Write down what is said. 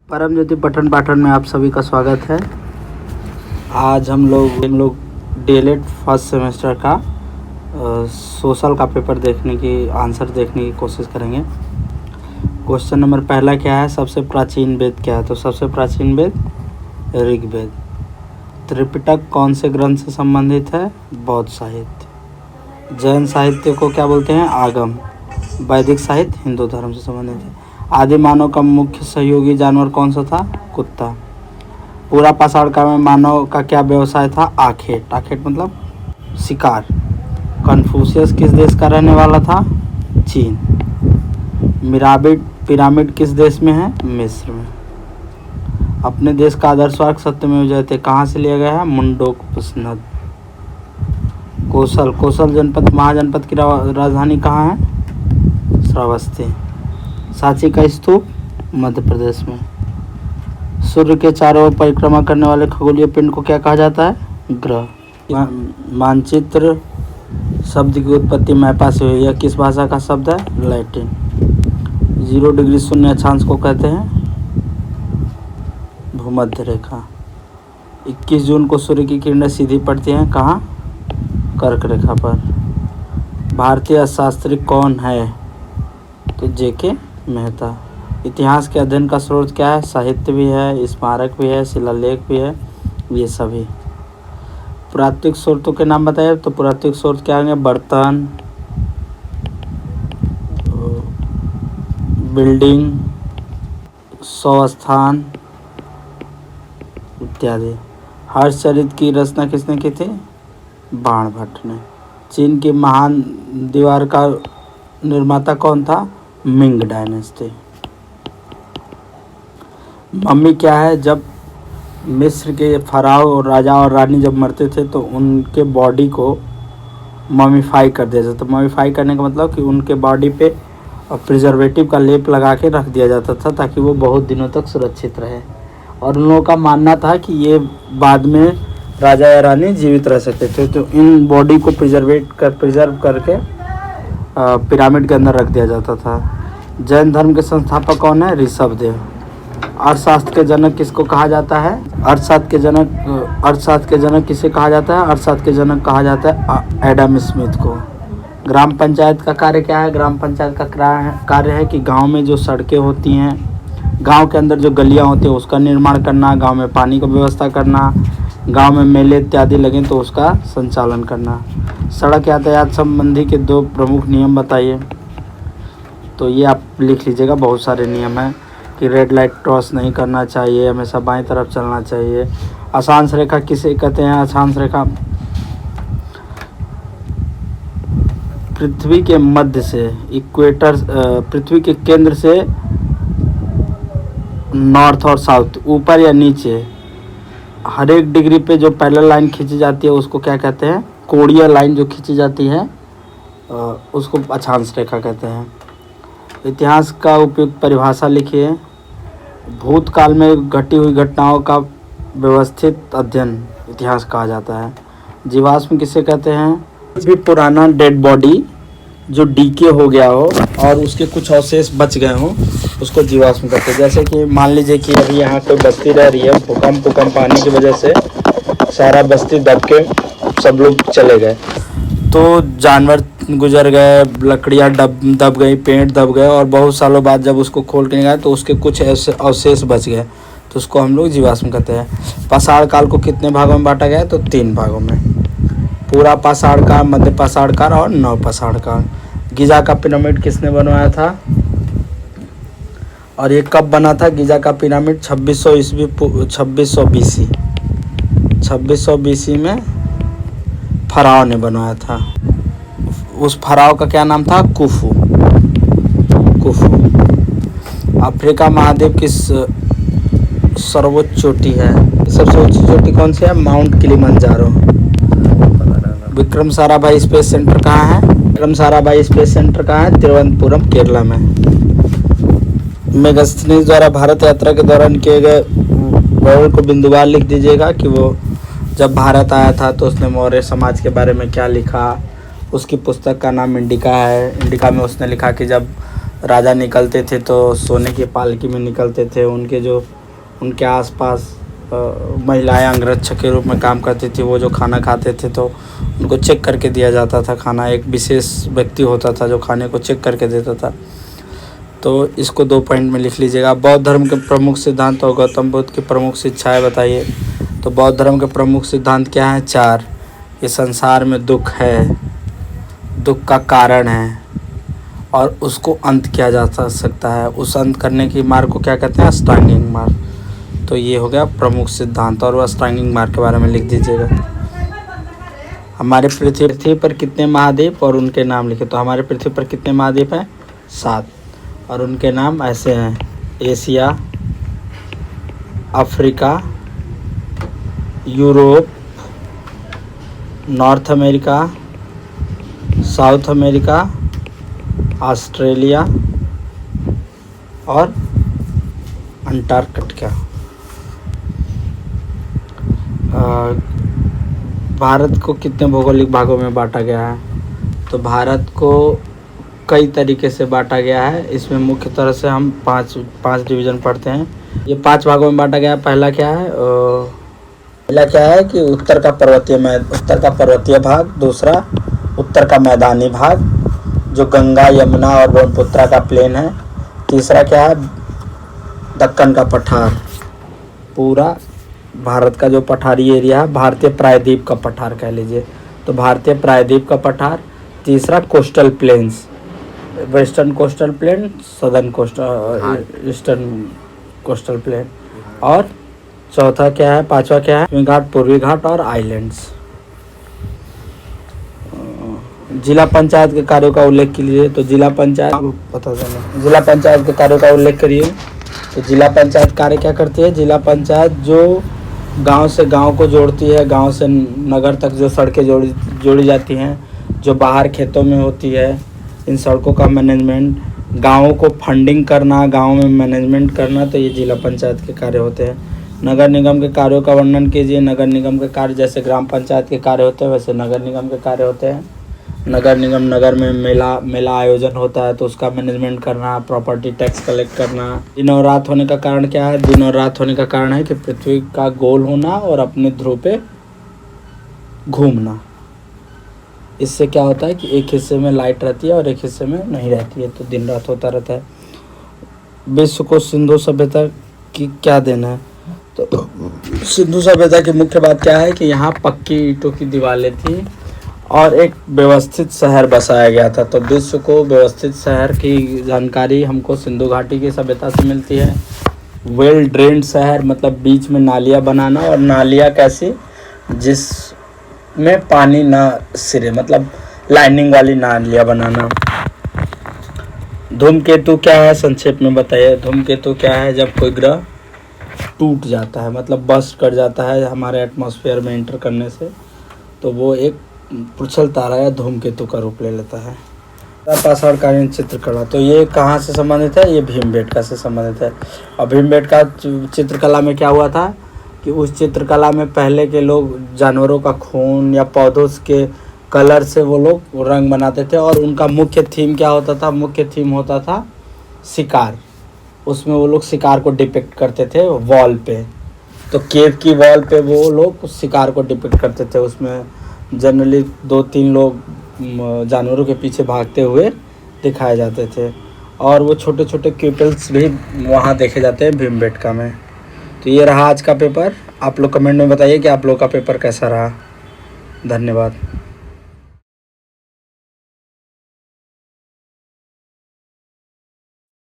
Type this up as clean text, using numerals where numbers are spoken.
परम ज्योति पठन पाठन में आप सभी का स्वागत है। आज हम लोग डीएलएड फर्स्ट सेमेस्टर का सोशल का पेपर देखने की आंसर देखने की कोशिश करेंगे। क्वेश्चन नंबर पहला क्या है, सबसे प्राचीन वेद क्या है? तो सबसे प्राचीन वेद ऋग्वेद। त्रिपिटक कौन से ग्रंथ से संबंधित है? बौद्ध साहित्य। जैन साहित्य को क्या बोलते हैं? आगम। वैदिक साहित्य हिंदू धर्म से संबंधित है। आदि मानव का मुख्य सहयोगी जानवर कौन सा था? कुत्ता। पूरा पाषाण काल में मानव का क्या व्यवसाय था? आखेट। आखेट मतलब शिकार। कन्फ्यूशियस किस देश का रहने वाला था? चीन। पिरामिड किस देश में है? मिस्र में। अपने देश का आदर्शवाक्य सत्यमेव जयते कहाँ से लिया गया है? मुंडकोपनिषद। कौशल जनपद महाजनपद की राजधानी कहाँ है? श्रावस्ती। सांची का स्तूप मध्य प्रदेश में। सूर्य के चारों ओर परिक्रमा करने वाले खगोलीय पिंड को क्या कहा जाता है? ग्रह। मानचित्र शब्द की उत्पत्ति मैपा से हुई। यह किस भाषा का शब्द है? लैटिन। 0 डिग्री शून्य अक्षांश को कहते हैं भूमध्य रेखा। 21 जून को सूर्य की किरणें सीधी पड़ती हैं कहाँ? कर्क रेखा पर। भारतीय अर्थशास्त्री कौन है? तो जेके मेहता। इतिहास के अध्ययन का स्रोत क्या है? साहित्य भी है, स्मारक भी है, शिलालेख भी है, ये सभी। पुरातात्विक स्रोतों के नाम बताइए। तो पुरातात्विक स्रोत क्या होंगे? बर्तन, बिल्डिंग, शवस्थान इत्यादि। हर्षचरित की रचना किसने की थी? बाणभट्ट ने। चीन की महान दीवार का निर्माता कौन था? Ming dynasty. मम्मी क्या है? जब मिस्र के फराव और राजा और रानी जब मरते थे तो उनके बॉडी को ममीफाई कर दिया जाता। तो ममीफाई करने का मतलब कि उनके बॉडी पे प्रिजर्वेटिव का लेप लगा के रख दिया जाता था ताकि वो बहुत दिनों तक सुरक्षित रहे। और उन लोगों का मानना था कि ये बाद में राजा या रानी जीवित रह सकते थे। तो इन बॉडी को प्रिजर्व करके पिरामिड के अंदर रख दिया जाता था। जैन धर्म के संस्थापक कौन है? ऋषभदेव। अर्थशास्त्र के जनक किसको कहा जाता है? अर्थशास्त्र के जनक किसे कहा जाता है? अर्थशास्त्र के जनक कहा जाता है एडम स्मिथ को। ग्राम पंचायत का कार्य क्या है? ग्राम पंचायत का कार्य है कि गांव में जो सड़कें होती हैं, गांव के अंदर जो गलियां होती हैं उसका निर्माण करना, गांव में पानी की व्यवस्था करना, गांव में मेले इत्यादि लगें तो उसका संचालन करना। सड़क यातायात संबंधी के 2 प्रमुख नियम बताइए। तो ये आप लिख लीजिएगा, बहुत सारे नियम हैं कि रेड लाइट क्रॉस नहीं करना चाहिए, हमेशा बाईं तरफ चलना चाहिए। अक्षांश रेखा किसे कहते हैं? अक्षांश रेखा पृथ्वी के मध्य से इक्वेटर, पृथ्वी के केंद्र से नॉर्थ और साउथ, ऊपर या नीचे, हर एक डिग्री पे जो पैरेलल लाइन खींची जाती है उसको क्या कहते हैं? कोणीय लाइन जो खींची जाती है उसको अक्षांश रेखा कहते हैं। इतिहास का उपयुक्त परिभाषा लिखिए। भूतकाल में घटी हुई घटनाओं का व्यवस्थित अध्ययन इतिहास कहा जाता है। जीवाश्म किसे कहते हैं? भी पुराना डेड बॉडी जो डीके हो गया हो और उसके कुछ अवशेष बच गए हों उसको जीवाश्म कहते हैं। जैसे कि मान लीजिए कि अभी यहाँ कोई बस्ती रह रही है, भूकंप आने की वजह से सारा बस्ती दब के सब लोग चले गए, तो जानवर गुजर गए, लकड़ियाँ दब गई, पेड़ दब गए और बहुत सालों बाद जब उसको खोल के निकाले तो उसके कुछ ऐसे अवशेष बच गए, तो उसको हम लोग जीवाश्म कहते हैं। पाषाण काल को कितने भागों में बांटा गया है? तो 3 भागों में। पूरा पाषाण काल, मध्य पाषाण काल और नव पाषाण काल। गीजा का पिरामिड किसने बनवाया था और ये कब बना था? गीजा का पिरामिड 2600 BC में फराव ने बनवाया था। उस फराव का क्या नाम था? कुफू। अफ्रीका महाद्वीप की सर्वोच्च चोटी है? सबसे ऊंची चोटी कौन सी है? Mount Kilimanjaro. Vikram Sarabhai space centre कहाँ है? विक्रम साराभाई स्पेस सेंटर कहाँ है? तिरुवनंतपुरम, केरला में। मेगास्थनीज द्वारा भारत यात्रा के दौरान किए गए वर्णन को बिंदुवार लिख दीजिएगा कि वो जब भारत आया था तो उसने मौर्य समाज के बारे में क्या लिखा। उसकी पुस्तक का नाम इंडिका है। इंडिका में उसने लिखा कि जब राजा निकलते थे तो सोने की पालकी में निकलते थे। उनके आसपास महिलाएं अंगरक्षक के रूप में काम करती थी। वो जो खाना खाते थे तो उनको चेक करके दिया जाता था खाना। एक विशेष व्यक्ति होता था जो खाने को चेक करके देता था। तो इसको 2 पॉइंट में लिख लीजिएगा। बौद्ध धर्म के प्रमुख सिद्धांत और गौतम बुद्ध की प्रमुख शिक्षाएं बताइए। तो बौद्ध धर्म के प्रमुख सिद्धांत क्या हैं? 4। ये संसार में दुख है, दुख का कारण है और उसको अंत किया जा सकता है। उस अंत करने की मार्ग को क्या कहते हैं? अष्टांगिक मार्ग। तो ये हो गया प्रमुख सिद्धांत। और वो अष्टांगिक मार्ग के बारे में लिख दीजिएगा। हमारे पृथ्वी पर कितने महाद्वीप और उनके नाम लिखे। तो हमारे पृथ्वी पर कितने महाद्वीप हैं? 7 और उनके नाम ऐसे हैं: Asia, Africa, Europe, north America, south America, Australia और अंटार्कटिका। भारत को कितने भौगोलिक भागों में बांटा गया है? तो भारत को कई तरीके से बांटा गया है। इसमें मुख्य तरह से हम पाँच डिवीज़न पढ़ते हैं। ये 5 भागों में बांटा गया है। पहला क्या है कि उत्तर का पर्वतीय भाग। दूसरा उत्तर का मैदानी भाग जो गंगा, यमुना और ब्रह्मपुत्र का प्लेन है। तीसरा क्या है? दक्कन का पठार, पूरा भारत का जो पठारी एरिया है, भारतीय प्रायद्वीप का पठार कह लीजिए। तो भारतीय प्रायद्वीप का पठार। तीसरा coastal planes, western coastal plain, eastern coastal plain. और चौथा क्या है? 5वां क्या है? पश्चिमी घाट, पूर्वी घाट और आइलैंड्स। जिला पंचायत के कार्यों का उल्लेख कीजिए। तो जिला पंचायत के कार्यों का उल्लेख करिए। तो जिला पंचायत कार्य क्या करती है? जिला पंचायत जो गांव से गांव को जोड़ती है, गांव से नगर तक जो सड़कें जोड़ी जाती हैं, जो बाहर खेतों में होती है, इन सड़कों का मैनेजमेंट, गाँवों को फंडिंग करना, गाँव में मैनेजमेंट करना, तो ये जिला पंचायत के कार्य होते हैं। नगर निगम के कार्यों का वर्णन कीजिए। नगर निगम के कार्य जैसे ग्राम पंचायत के कार्य होते हैं वैसे नगर निगम के कार्य होते हैं। नगर निगम, नगर में मेला आयोजन होता है तो उसका मैनेजमेंट करना, प्रॉपर्टी टैक्स कलेक्ट करना। दिन और रात होने का कारण क्या है? दिन और रात होने का कारण है कि पृथ्वी का गोल होना और अपने ध्रुव पे घूमना। इससे क्या होता है कि एक हिस्से में लाइट रहती है और एक हिस्से में नहीं रहती है, तो दिन रात होता रहता है। विश्व को सिंधु सभ्यता की क्या देना है? तो सिंधु सभ्यता की मुख्य बात क्या है कि यहाँ पक्की ईंटों की दीवारें थी और एक व्यवस्थित शहर बसाया गया था। तो विश्व को व्यवस्थित शहर की जानकारी हमको सिंधु घाटी की सभ्यता से मिलती है। वेल ड्रेन्ड शहर मतलब बीच में नालियाँ बनाना, और नालियाँ कैसी? जिसमें पानी ना सिरे, मतलब लाइनिंग वाली नालियाँ बनाना। धूमकेतु क्या है? संक्षेप में बताइए। धूमकेतु क्या है? जब कोई ग्रह टूट जाता है, मतलब बस्ट कर जाता है हमारे एटमॉस्फेयर में एंटर करने से, तो वो एक पुच्छल तारा या धूमकेतु का रूप ले लेता है। पाषाणकालीन चित्रकला, तो ये कहाँ से संबंधित है? ये भीमबेटका से संबंधित है। और भीमबेटका चित्रकला में क्या हुआ था कि उस चित्रकला में पहले के लोग जानवरों का खून या पौधों के कलर से वो लोग रंग बनाते थे, और उनका मुख्य थीम क्या होता था? मुख्य थीम होता था शिकार। उसमें वो लोग शिकार को डिपिक्ट करते थे वॉल पे। तो केव की वॉल पे वो लोग शिकार को डिपिक्ट करते थे। उसमें जनरली 2-3 लोग जानवरों के पीछे भागते हुए दिखाए जाते थे, और वो छोटे छोटे क्यूपल्स भी वहाँ देखे जाते हैं भीमबेटका में। तो ये रहा आज का पेपर। आप लोग कमेंट में बताइए कि आप लोग का पेपर कैसा रहा। धन्यवाद।